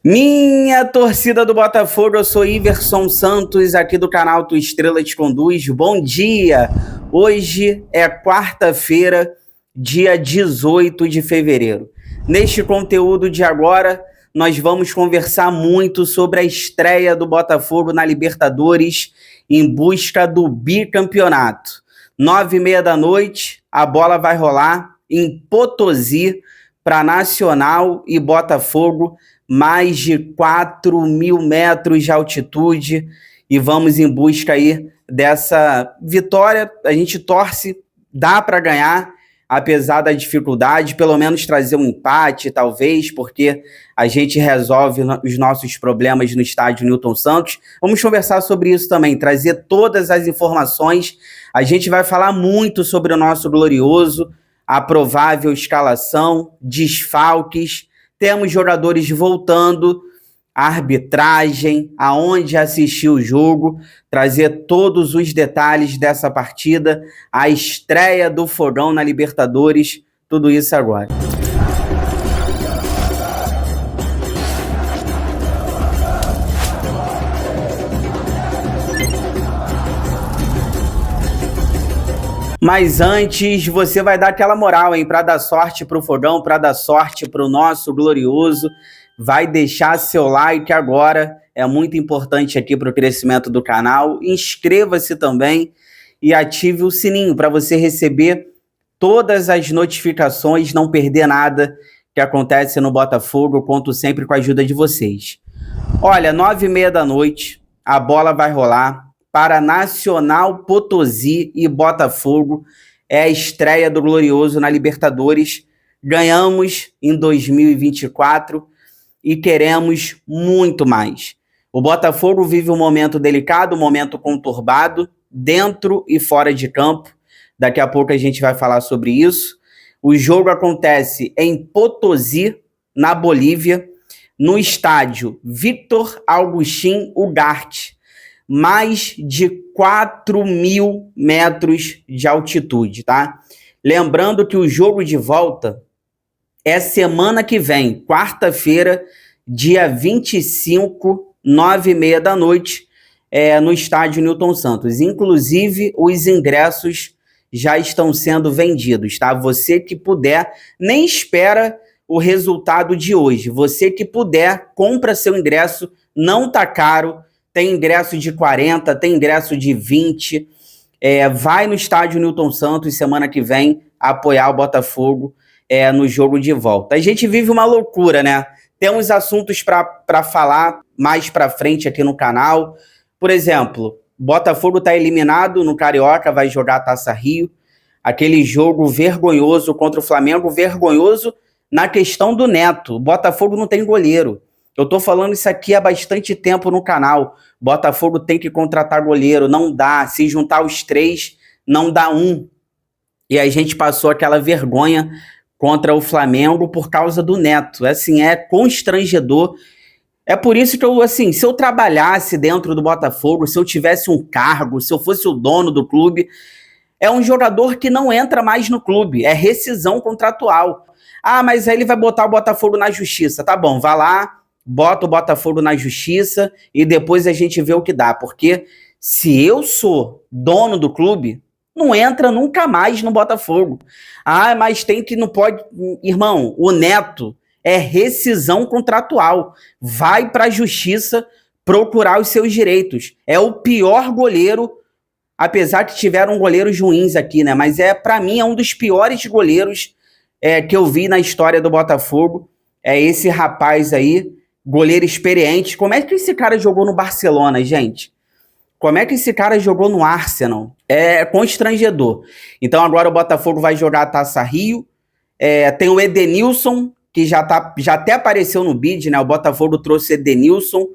Minha torcida do Botafogo, eu sou Iverson Santos, aqui do canal Tu Estrela Te Conduz. Bom dia! Hoje é quarta-feira, dia 18 de fevereiro. Neste conteúdo de agora, nós vamos conversar muito sobre a estreia do Botafogo na Libertadores em busca do bicampeonato. 9h30 da noite, a bola vai rolar em Potosí para Nacional e Botafogo, mais de 4.000 metros de altitude, e vamos em busca aí dessa vitória. A gente torce, dá para ganhar, apesar da dificuldade, pelo menos trazer um empate, talvez, porque a gente resolve os nossos problemas no estádio Newton Santos. Vamos conversar sobre isso também, trazer todas as informações. A gente vai falar muito sobre o nosso glorioso, a provável escalação, desfalques, temos jogadores voltando, a arbitragem, aonde assistir o jogo, trazer todos os detalhes dessa partida, a estreia do Fogão na Libertadores, tudo isso agora. Mas antes, você vai dar aquela moral, hein? Para dar sorte pro Fogão, para dar sorte pro nosso glorioso. Vai deixar seu like agora, é muito importante aqui para o crescimento do canal. Inscreva-se também e ative o sininho para você receber todas as notificações, não perder nada que acontece no Botafogo. Eu conto sempre com a ajuda de vocês. Olha, 9h30 da noite, a bola vai rolar para Nacional, Potosí e Botafogo. É a estreia do glorioso na Libertadores. Ganhamos em 2024 e queremos muito mais. O Botafogo vive um momento delicado, um momento conturbado, dentro e fora de campo. Daqui a pouco a gente vai falar sobre isso. O jogo acontece em Potosí, na Bolívia, no estádio Victor Agustín Ugarte. Mais de 4.000 metros de altitude, tá? Lembrando que o jogo de volta é semana que vem, quarta-feira, dia 25, 9h30 da noite, no estádio Newton Santos. Inclusive, os ingressos já estão sendo vendidos, tá? Você que puder, nem espera o resultado de hoje. Você que puder, compra seu ingresso, não tá caro. Tem ingresso de 40, tem ingresso de 20. Vai no estádio Newton Santos semana que vem apoiar o Botafogo no jogo de volta. A gente vive uma loucura, né? Temos assuntos para falar mais para frente aqui no canal. Por exemplo, Botafogo está eliminado no Carioca, vai jogar a Taça Rio. Aquele jogo vergonhoso contra o Flamengo, vergonhoso na questão do Neto. O Botafogo não tem goleiro. Eu tô falando isso aqui há bastante tempo no canal. Botafogo tem que contratar goleiro, não dá. Se juntar os três, não dá um. E a gente passou aquela vergonha contra o Flamengo por causa do Neto. Assim, é constrangedor. É por isso que eu, assim, se eu trabalhasse dentro do Botafogo, se eu tivesse um cargo, se eu fosse o dono do clube, é um jogador que não entra mais no clube. É rescisão contratual. Ah, mas aí ele vai botar o Botafogo na justiça. Tá bom, vai lá, bota o Botafogo na justiça e depois a gente vê o que dá. Porque se eu sou dono do clube, não entra nunca mais no Botafogo. Ah, mas tem que, não pode... Irmão, o Neto é rescisão contratual. Vai para a justiça procurar os seus direitos. É o pior goleiro, apesar que tiveram goleiros ruins aqui, né? Mas para mim é um dos piores goleiros que eu vi na história do Botafogo. É esse rapaz aí, goleiro experiente. Como é que esse cara jogou no Barcelona, gente? Como é que esse cara jogou no Arsenal? É constrangedor. Então agora o Botafogo vai jogar a Taça Rio. Tem o Edenilson, que já até apareceu no bid, né? O Botafogo trouxe Edenilson,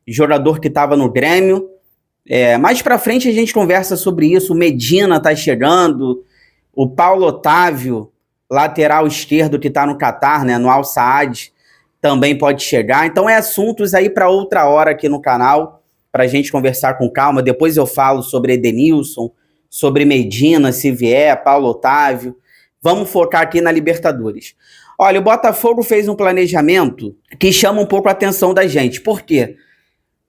jogador que estava no Grêmio. Mais pra frente a gente conversa sobre isso. O Medina tá chegando. O Paulo Otávio, lateral esquerdo que tá no Catar, né? No Al Saad, também pode chegar. Então assuntos aí para outra hora aqui no canal, para a gente conversar com calma. Depois eu falo sobre Edenilson, sobre Medina, se vier, Paulo Otávio. Vamos focar aqui na Libertadores. Olha, o Botafogo fez um planejamento que chama um pouco a atenção da gente. Por quê?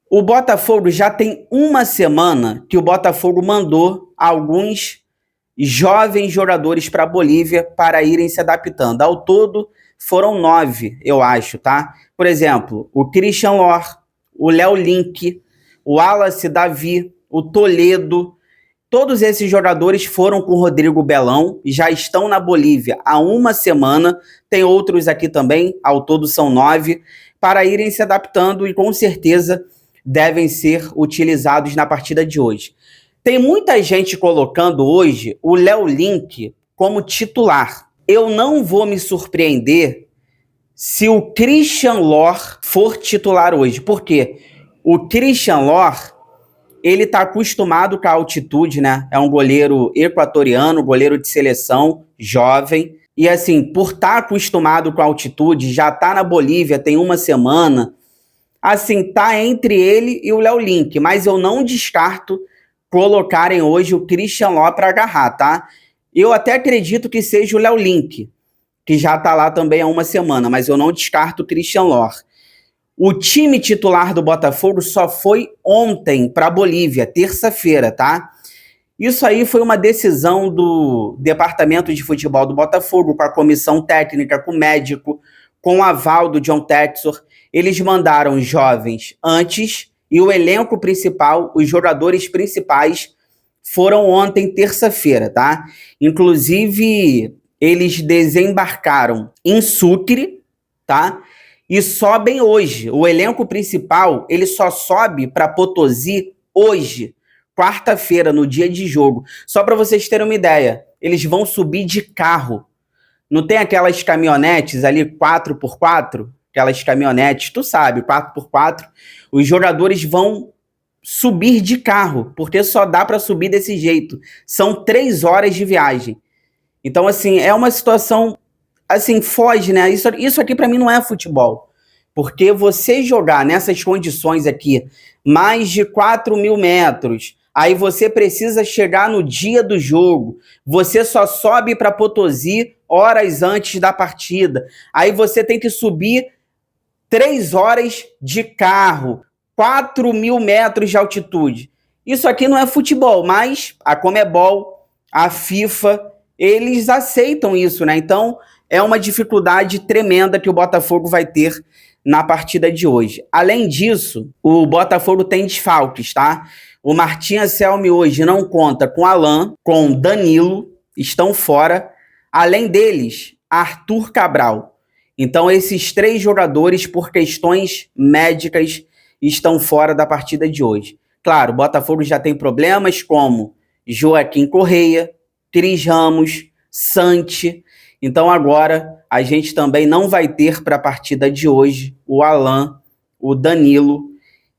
O Botafogo já tem uma semana que o Botafogo mandou alguns jovens jogadores para a Bolívia para irem se adaptando. Ao todo, foram 9, eu acho, tá? Por exemplo, o Christian Lor, o Léo Link, o Wallace Davi, o Toledo. Todos esses jogadores foram com o Rodrigo Belão, já estão na Bolívia há uma semana. Tem outros aqui também, ao todo são 9, para irem se adaptando e com certeza devem ser utilizados na partida de hoje. Tem muita gente colocando hoje o Léo Link como titular. Eu não vou me surpreender se o Christian Lor for titular hoje. Por quê? O Christian Lor, ele está acostumado com a altitude, né? É um goleiro equatoriano, goleiro de seleção, jovem. E assim, por estar acostumado com a altitude, já está na Bolívia tem uma semana, assim, tá entre ele e o Léo Link, mas eu não descarto colocarem hoje o Christian Lor para agarrar, tá? Eu até acredito que seja o Léo Link, que já tá lá também há uma semana, mas eu não descarto o Christian Lor. O time titular do Botafogo só foi ontem para a Bolívia, terça-feira, tá? Isso aí foi uma decisão do Departamento de Futebol do Botafogo, com a comissão técnica, com o médico, com o aval do John Textor. Eles mandaram jovens antes e o elenco principal, os jogadores principais, foram ontem, terça-feira, tá? Inclusive, eles desembarcaram em Sucre, tá? E sobem hoje. O elenco principal, ele só sobe para Potosí hoje, quarta-feira, no dia de jogo. Só para vocês terem uma ideia, eles vão subir de carro. Não tem aquelas caminhonetes ali 4x4? Aquelas caminhonetes, tu sabe, 4x4. Os jogadores vão subir de carro, porque só dá para subir desse jeito. São 3 horas de viagem. Então, assim, é uma situação, assim, foge, né? Isso aqui para mim não é futebol. Porque você jogar nessas condições aqui, mais de 4.000 metros, aí você precisa chegar no dia do jogo, você só sobe para Potosí horas antes da partida, aí você tem que subir 3 horas de carro, 4.000 metros de altitude. Isso aqui não é futebol, mas a Conmebol, a FIFA, eles aceitam isso, né? Então, é uma dificuldade tremenda que o Botafogo vai ter na partida de hoje. Além disso, o Botafogo tem desfalques, tá? O Martim Anselmi hoje não conta com Alan, com Danilo, estão fora. Além deles, Arthur Cabral. Então, esses 3 jogadores, por questões médicas, estão fora da partida de hoje. Claro, o Botafogo já tem problemas como Joaquim Correia, Cris Ramos, Santi. Então, agora, a gente também não vai ter para a partida de hoje o Alan, o Danilo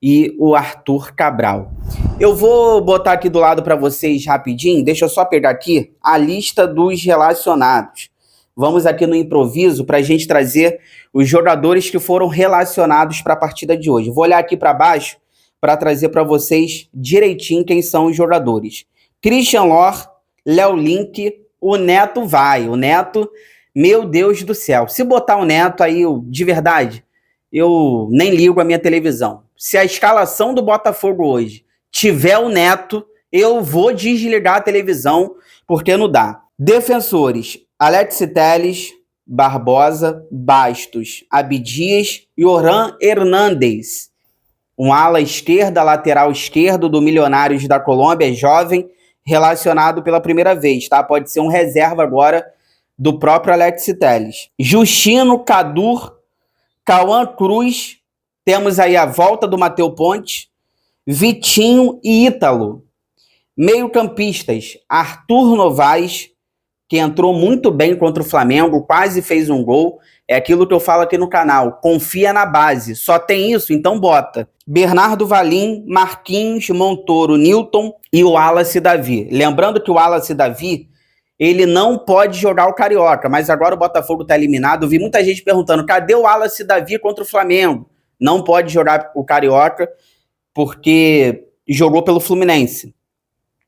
e o Arthur Cabral. Eu vou botar aqui do lado para vocês rapidinho, deixa eu só pegar aqui a lista dos relacionados. Vamos aqui no improviso para a gente trazer os jogadores que foram relacionados para a partida de hoje. Vou olhar aqui para baixo para trazer para vocês direitinho quem são os jogadores. Christian Lor, Léo Link, o Neto vai. O Neto, meu Deus do céu. Se botar o Neto aí, de verdade, eu nem ligo a minha televisão. Se a escalação do Botafogo hoje tiver o Neto, eu vou desligar a televisão, porque não dá. Defensores, Alex Telles, Barbosa, Bastos, Abdias e Orhan Hernández. Um ala esquerda, lateral esquerdo do Milionários da Colômbia, jovem, relacionado pela primeira vez, tá? Pode ser um reserva agora do próprio Alex Telles. Justino, Cadur, Cauã Cruz, temos aí a volta do Matheus Ponte, Vitinho e Ítalo. Meio-campistas, Arthur Novaes, que entrou muito bem contra o Flamengo, quase fez um gol. É aquilo que eu falo aqui no canal, confia na base. Só tem isso, então bota. Bernardo Valim, Marquinhos, Montoro, Newton e o Wallace Davi. Lembrando que o Wallace Davi, ele não pode jogar o Carioca, mas agora o Botafogo está eliminado. Eu vi muita gente perguntando, cadê o Wallace Davi contra o Flamengo? Não pode jogar o Carioca porque jogou pelo Fluminense.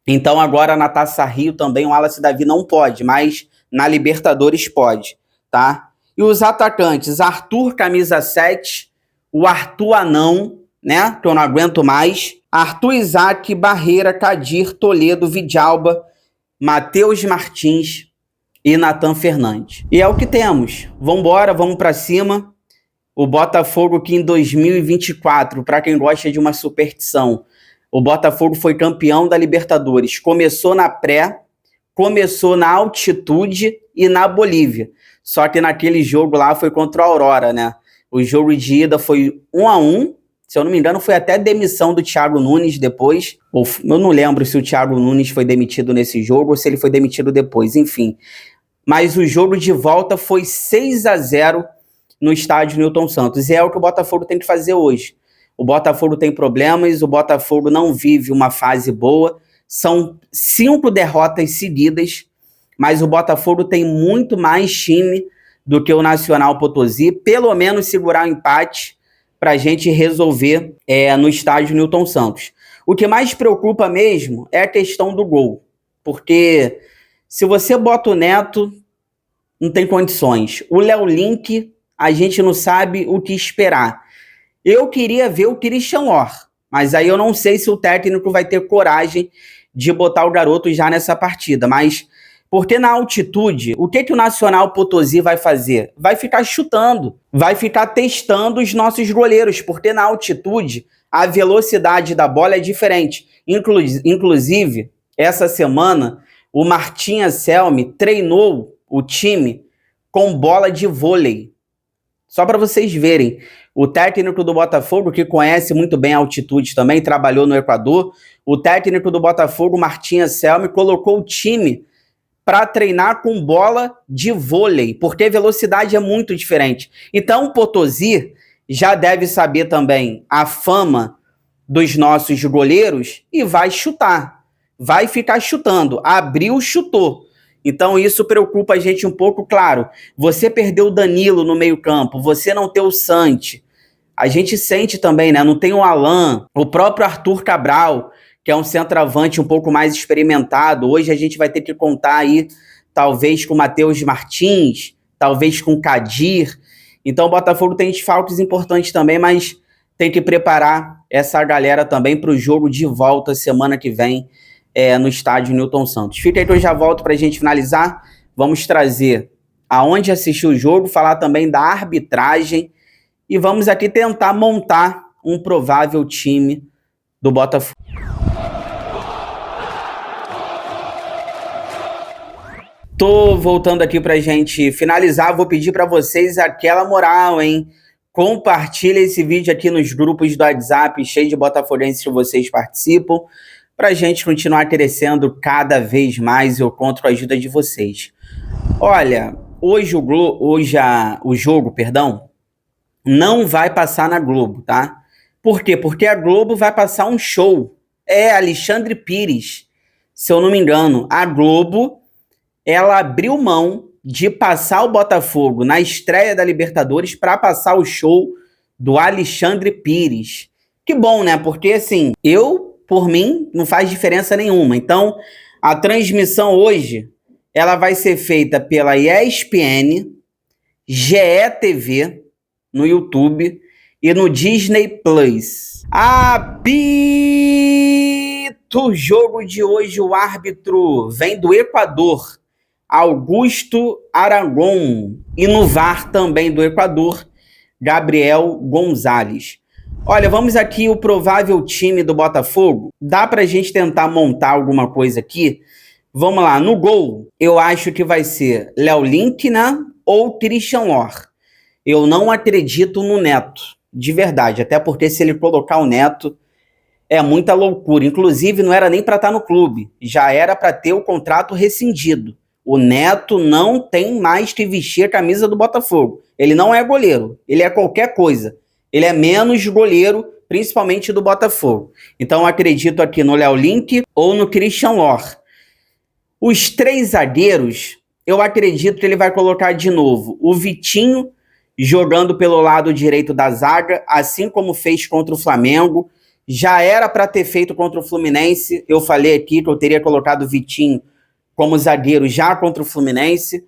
Então agora na Taça Rio também o Wallace Davi não pode, mas na Libertadores pode, tá? E os atacantes, Arthur, camisa 7, o Arthur Anão, né, que eu não aguento mais, Arthur Isaac, Barreira, Kadir, Toledo, Vidalba, Matheus Martins e Nathan Fernandes. E é o que temos. Vambora, vamos para cima. O Botafogo que em 2024, para quem gosta de uma superstição, o Botafogo foi campeão da Libertadores. Começou na pré, começou na altitude e na Bolívia. Só que naquele jogo lá foi contra a Aurora, né? O jogo de ida foi 1-1. Se eu não me engano, foi até demissão do Thiago Nunes depois. Eu não lembro se o Thiago Nunes foi demitido nesse jogo ou se ele foi demitido depois, enfim. Mas o jogo de volta foi 6-0 no estádio Newton Santos. E é o que o Botafogo tem que fazer hoje. O Botafogo tem problemas, o Botafogo não vive uma fase boa. São 5 derrotas seguidas, mas o Botafogo tem muito mais time do que o Nacional Potosí. Pelo menos segurar o empate para a gente resolver no estádio Newton Santos. O que mais preocupa mesmo é a questão do gol. Porque se você bota o Neto, não tem condições. O Léo Link, a gente não sabe o que esperar. Eu queria ver o Christian Orr, mas aí eu não sei se o técnico vai ter coragem de botar o garoto já nessa partida. Mas porque na altitude, o que o Nacional Potosí vai fazer? Vai ficar chutando, vai ficar testando os nossos goleiros, porque na altitude a velocidade da bola é diferente. Inclusive, essa semana, o Martim Anselmi treinou o time com bola de vôlei. Só para vocês verem, o técnico do Botafogo, que conhece muito bem a altitude também, trabalhou no Equador, o técnico do Botafogo, Martim Anselmi, colocou o time para treinar com bola de vôlei, porque a velocidade é muito diferente. Então o Potosí já deve saber também a fama dos nossos goleiros e vai chutar, vai ficar chutando. Abriu, chutou. Então isso preocupa a gente um pouco, claro. Você perdeu o Danilo no meio-campo, você não tem o Santi. A gente sente também, né? Não tem o Alan, o próprio Arthur Cabral, que é um centroavante um pouco mais experimentado. Hoje a gente vai ter que contar aí, talvez com o Matheus Martins, talvez com o Kadir. Então o Botafogo tem desfalques importantes também, mas tem que preparar essa galera também para o jogo de volta semana que vem no estádio Newton Santos. Fica aí que eu já volto para a gente finalizar. Vamos trazer aonde assistir o jogo, falar também da arbitragem e vamos aqui tentar montar um provável time do Botafogo. Tô voltando aqui pra gente finalizar, vou pedir pra vocês aquela moral, hein? Compartilha esse vídeo aqui nos grupos do WhatsApp, cheio de botafoguenses que vocês participam, pra gente continuar crescendo cada vez mais. Eu conto com a ajuda de vocês. Olha, hoje o jogo, não vai passar na Globo, tá? Por quê? Porque a Globo vai passar um show. Alexandre Pires, se eu não me engano. A Globo, ela abriu mão de passar o Botafogo na estreia da Libertadores para passar o show do Alexandre Pires. Que bom, né? Porque, assim, por mim, não faz diferença nenhuma. Então, a transmissão hoje, ela vai ser feita pela ESPN, GE TV, no YouTube e no Disney Plus. Apito o jogo de hoje, o árbitro vem do Equador, Augusto Aragon, e no VAR também do Equador, Gabriel Gonzalez. Olha, vamos aqui o provável time do Botafogo. Dá pra gente tentar montar alguma coisa aqui? Vamos lá, no gol, eu acho que vai ser Léo Link, né? Ou Christian Orr. Eu não acredito no Neto, de verdade, até porque se ele colocar o Neto, é muita loucura. Inclusive, não era nem para estar no clube, já era para ter o contrato rescindido. O Neto não tem mais que vestir a camisa do Botafogo. Ele não é goleiro, ele é qualquer coisa. Ele é menos goleiro, principalmente do Botafogo. Então, eu acredito aqui no Léo Link ou no Christian Orr. Os 3 zagueiros, eu acredito que ele vai colocar de novo o Vitinho jogando pelo lado direito da zaga, assim como fez contra o Flamengo. Já era para ter feito contra o Fluminense. Eu falei aqui que eu teria colocado o Vitinho como zagueiro já contra o Fluminense.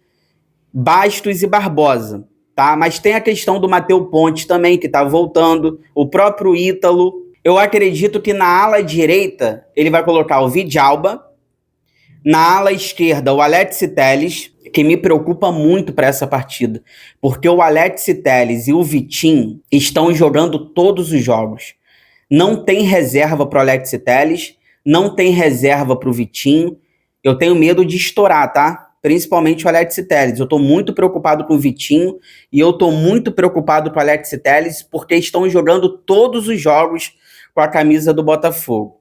Bastos e Barbosa. tá? Mas tem a questão do Matheus Ponte também, que está voltando, o próprio Ítalo. Eu acredito que na ala direita ele vai colocar o Vidalba, na ala esquerda o Alex Telles, que me preocupa muito para essa partida, porque o Alex Telles e o Vitinho estão jogando todos os jogos. Não tem reserva para o Alex Telles, não tem reserva para o Vitinho. Eu tenho medo de estourar, tá? Principalmente o Alex Telles. Eu tô muito preocupado com o Vitinho e eu tô muito preocupado com o Alex Telles porque estão jogando todos os jogos com a camisa do Botafogo.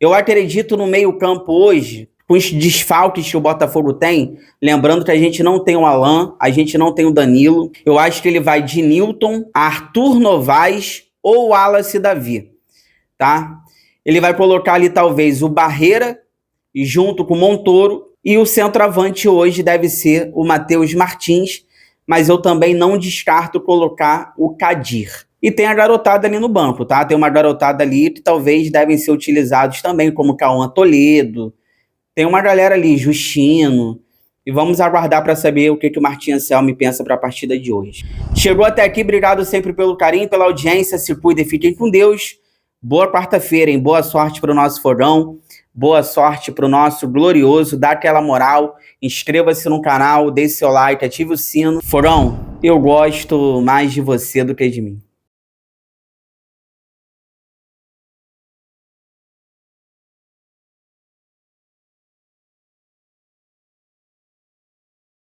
Eu acredito no meio-campo hoje, com os desfalques que o Botafogo tem, lembrando que a gente não tem o Alan, a gente não tem o Danilo. Eu acho que ele vai de Nilton, Arthur Novaes ou Wallace Davi, tá? Ele vai colocar ali talvez o Barreira junto com o Montoro, e o centroavante hoje deve ser o Matheus Martins, mas eu também não descarto colocar o Kadir. E tem a garotada ali no banco, tá? Tem uma garotada ali que talvez devem ser utilizados também, como Cauã Toledo. Tem uma galera ali, Justino. E vamos aguardar para saber o que o Martim Anselmi pensa para a partida de hoje. Chegou até aqui, obrigado sempre pelo carinho, pela audiência. Se cuidem, fiquem com Deus. Boa quarta-feira, hein? Boa sorte para o nosso fogão. Boa sorte para o nosso glorioso. Dá aquela moral. Inscreva-se no canal, deixe seu like, ative o sino. Fogão, eu gosto mais de você do que de mim.